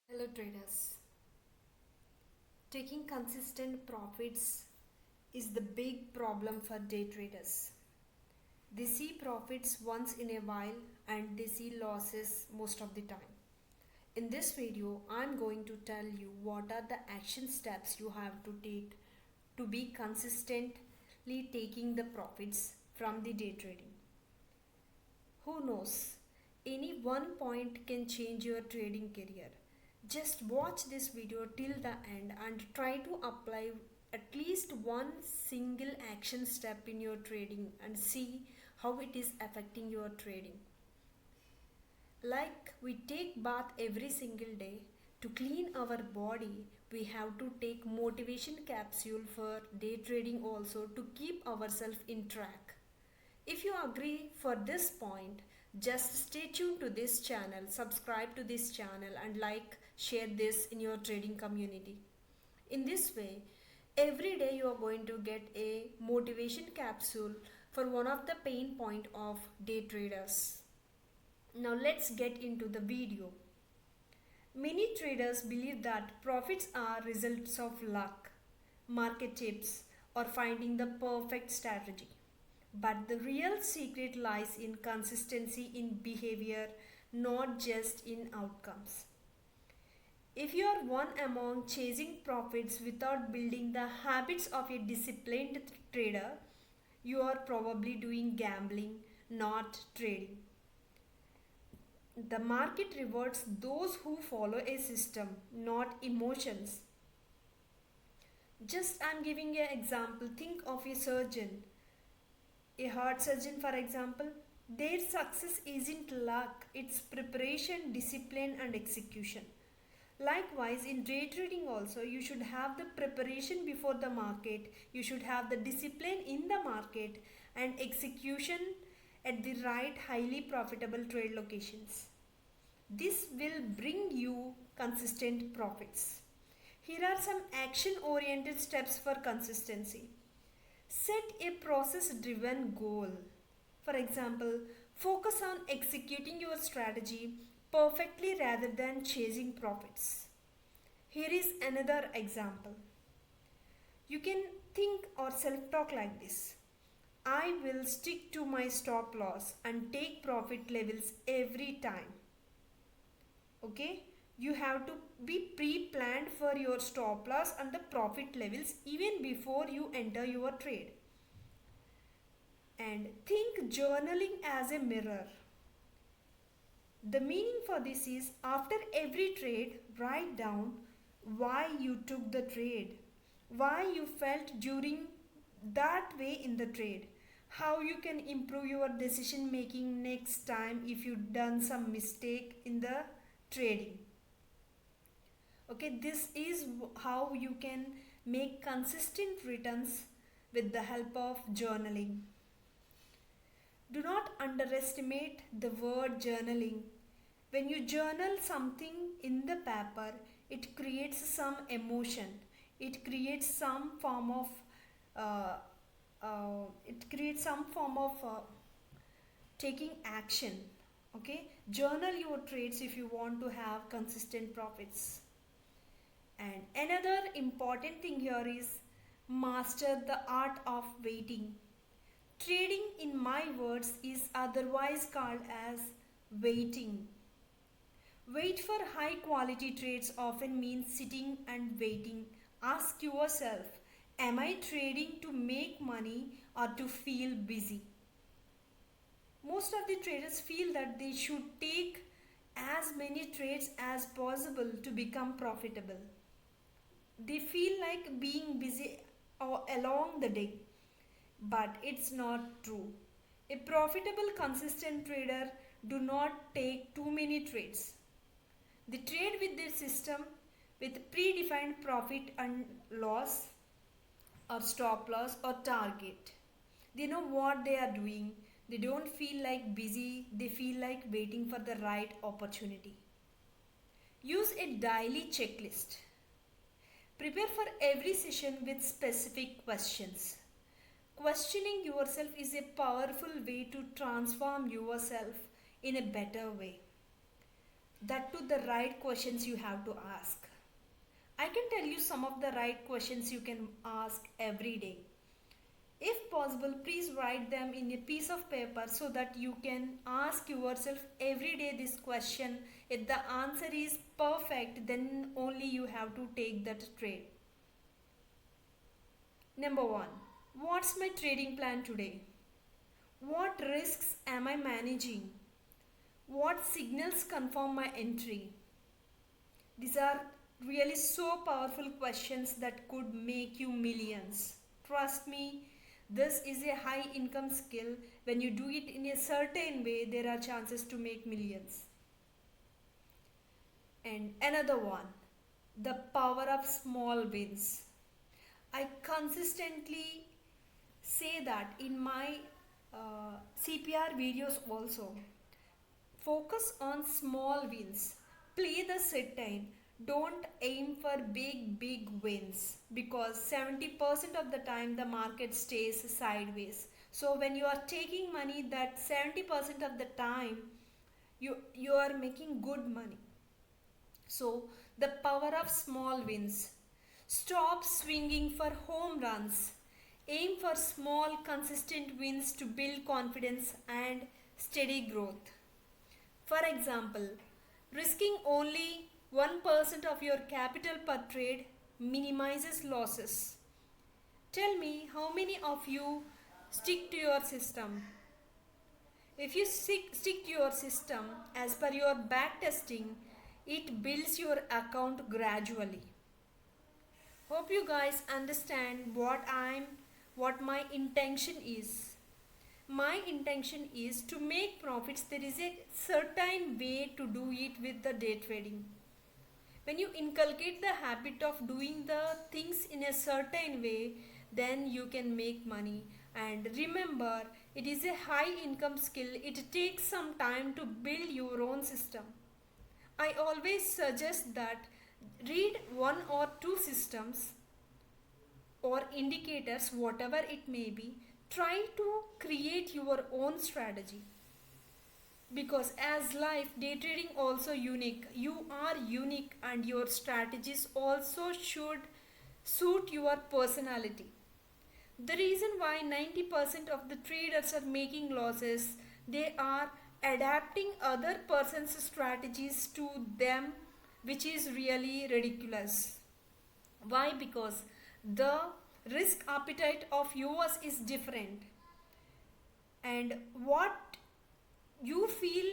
Hello traders. Taking consistent profits is the big problem for day traders. They see profits once in a while and they see losses most of the time. In this video, I'm going to tell you what are the action steps you have to take to be consistently taking the profits from the day trading. Who knows? Any one point can change your trading career. Just watch this video till the end and try to apply at least one single action step in your trading and see how it is affecting your trading. Like we take bath every single day, to clean our body, we have to take motivation capsule for day trading also to keep ourselves in track. If you agree for this point, just stay tuned to this channel, subscribe to this channel and share this in your trading community. In this way, every day you are going to get a motivation capsule for one of the pain point of day traders. Now let's get into the video. Many traders believe that profits are results of luck, market tips, or finding the perfect strategy. But the real secret lies in consistency in behavior, not just in outcomes. If you are one among chasing profits without building the habits of a disciplined trader, you are probably doing gambling, not trading. The market rewards those who follow a system, not emotions. Just I'm giving an example. Think of a surgeon, a heart surgeon for example. Their success isn't luck, it's preparation, discipline, and execution. Likewise, in day trading also, you should have the preparation before the market, you should have the discipline in the market, and execution at the right, highly profitable trade locations. This will bring you consistent profits. Here are some action oriented steps for consistency. Set a process driven goal. For example, focus on executing your strategy perfectly rather than chasing profits. Here is another example. You can think or self talk like this: I will stick to my stop loss and take profit levels every time. Okay? You have to be pre planned for your stop loss and the profit levels even before you enter your trade. And think journaling as a mirror. The meaning for this is after every trade, write down why you took the trade, why you felt during that way in the trade, how you can improve your decision making next time if you done some mistake in the trading. Okay, this is how you can make consistent returns with the help of journaling. Do not underestimate the word journaling. When you journal something in the paper, it creates some emotion. It creates some form of taking action. Okay, journal your trades if you want to have consistent profits. And another important thing here is master the art of waiting. Trading, in my words, is otherwise called as waiting. Wait for high quality trades often means sitting and waiting. Ask yourself, am I trading to make money or to feel busy? Most of the traders feel that they should take as many trades as possible to become profitable. They feel like being busy along the day, but it's not true. A profitable consistent trader do not take too many trades. They trade with their system with predefined profit and loss or stop loss or target. They know what they are doing. They don't feel like busy, they feel like waiting for the right opportunity. Use a daily checklist. Prepare for every session with specific questions. Questioning yourself is a powerful way to transform yourself in a better way. That to the right questions you have to ask. I can tell you some of the right questions you can ask every day. If possible, please write them in a piece of paper so that you can ask yourself every day this question. If the answer is perfect, then only you have to take that trade. Number 1. What's my trading plan today? What risks am I managing? What signals confirm my entry? These are really so powerful questions that could make you millions. Trust me, this is a high income skill. When you do it in a certain way, there are chances to make millions. And another one, the power of small wins. I consistently say that in my CPR videos also. Focus on small wins. Play the certain. Don't aim for big wins because 70% of the time the market stays sideways. So when you are taking money, that 70% of the time you are making good money. So the power of small wins. Stop swinging for home runs. Aim for small consistent wins to build confidence and steady growth. For example, risking only 1% of your capital per trade minimizes losses. Tell me how many of you stick to your system. If you stick to your system as per your back testing, it builds your account gradually. Hope you guys understand what my intention is. My intention is to make profits. There is a certain way to do it with the day trading. When you inculcate the habit of doing the things in a certain way, then you can make money. And remember, it is a high income skill. It takes some time to build your own system. I always suggest that read one or two systems or indicators, whatever it may be. Try to create your own strategy because as life, day trading also unique. You are unique and your strategies also should suit your personality. The reason why 90% of the traders are making losses, they are adapting other person's strategies to them, which is really ridiculous. Why? Because the risk appetite of yours is different, and what you feel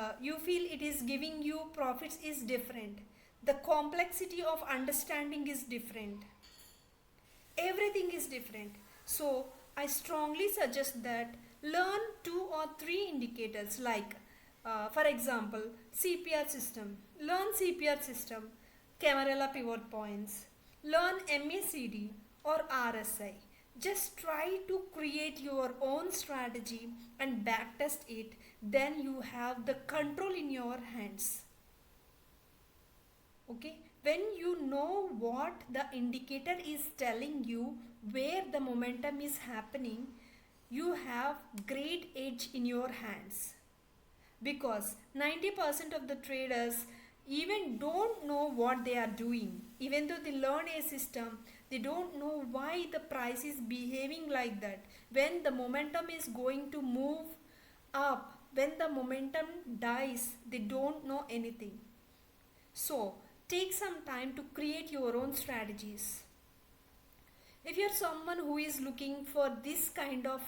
it is giving you profits is different. The complexity of understanding is different. Everything is different. So I strongly suggest that learn two or three indicators like for example CPR system. Learn CPR system, Camarilla pivot points. Learn MACD or RSI. Just try to create your own strategy and backtest it. Then you have the control in your hands. Okay, when you know what the indicator is telling you, where the momentum is happening, you have great edge in your hands because 90% of the traders even don't know what they are doing. Even though they learn a system, they don't know why the price is behaving like that. When the momentum is going to move up, when the momentum dies, they don't know anything. So take some time to create your own strategies. If you're someone who is looking for this kind of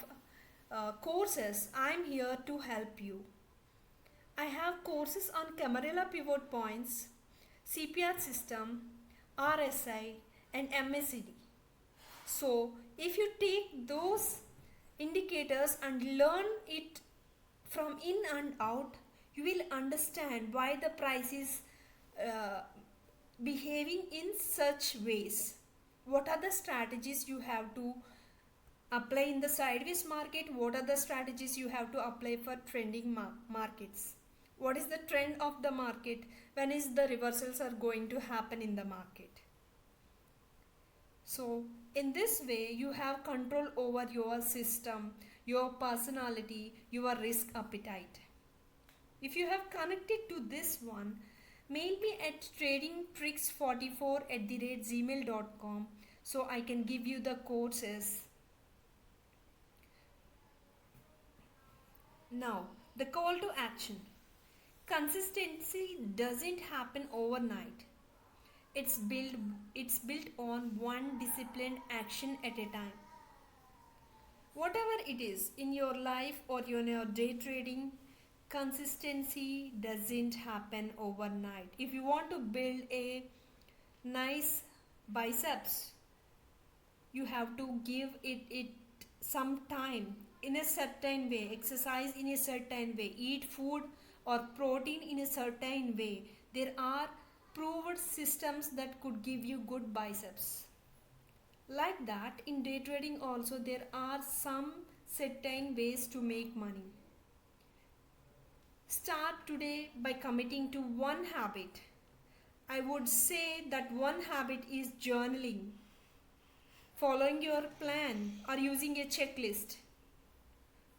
courses, I'm here to help you. I have courses on Camarilla pivot points, CPR system, RSI, and MACD. So, if you take those indicators and learn it from in and out, you will understand why the price is uh, behaving in such ways. What are the strategies you have to apply in the sideways market? What are the strategies you have to apply for trending markets? What is the trend of the market? When is the reversals are going to happen in the market? So in this way you have control over your system, your personality, your risk appetite. If you have connected to this one, mail me at tradingtricks44@gmail.com so I can give you the courses. Now, the call to action. Consistency doesn't happen overnight. It's built it's built on one disciplined action at a time. Whatever it is in your life or in your day trading, consistency doesn't happen overnight. If you want to build a nice biceps, you have to give it some time in a certain way, exercise in a certain way, eat food or protein in a certain way. There are proved systems that could give you good biceps. Like that, in day trading also there are some certain ways to make money. Start today by committing to one habit. I would say that one habit is journaling, following your plan, or using a checklist.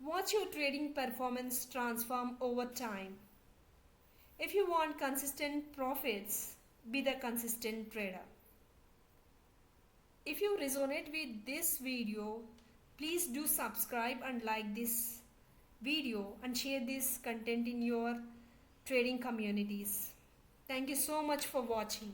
Watch your trading performance transform over time. If you want consistent profits, be the consistent trader. If you resonate with this video, please do subscribe and like this video and share this content in your trading communities. Thank you so much for watching.